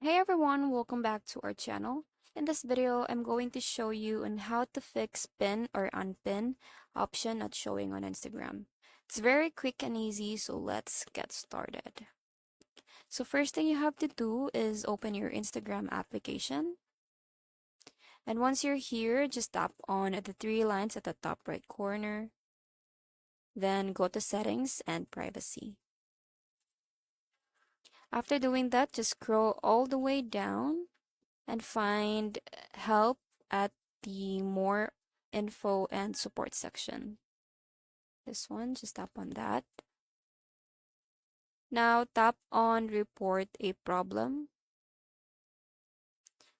Hey everyone, welcome back to our channel. In this video, I'm going to show you on how to fix pin or unpin option not showing on Instagram. It's very quick and easy, so let's get started. So first thing you have to do is open your Instagram application. And once you're here, just tap on the three lines at the top right corner. Then go to settings and privacy. After doing that, just scroll all the way down and find help at the more info and support section. This one, just tap on that. Now tap on report a problem.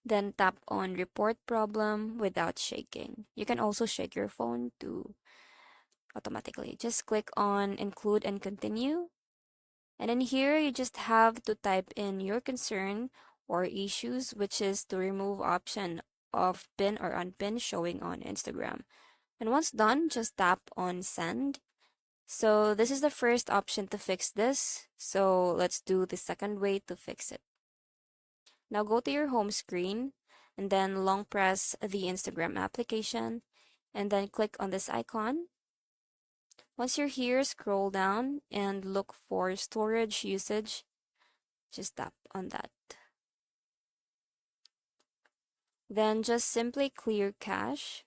Then tap on report problem without shaking. You can also shake your phone to automatically. Just click on include and continue. And in here, you just have to type in your concern or issues, which is to remove option of pin or unpin showing on Instagram. And once done, just tap on send. So this is the first option to fix this. So let's do the second way to fix it. Now go to your home screen and then long press the Instagram application and then click on this icon. Once you're here, scroll down and look for storage usage. Just tap on that. Then just simply clear cache.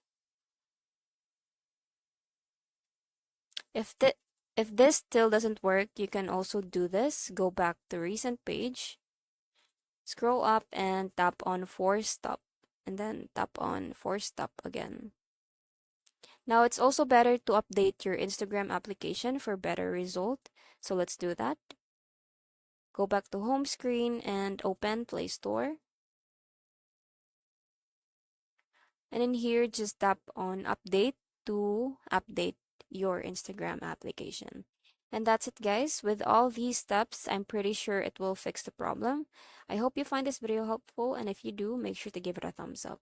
If this still doesn't work, you can also do this. Go back to recent page, scroll up and tap on force stop, and then tap on force stop again. Now it's also better to update your Instagram application for better result. So let's do that. Go back to home screen and open Play Store. And in here, just tap on update to update your Instagram application. And that's it, guys. With all these steps, I'm pretty sure it will fix the problem. I hope you find this video helpful, and if you do, make sure to give it a thumbs up.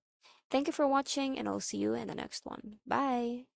Thank you for watching, and I'll see you in the next one. Bye!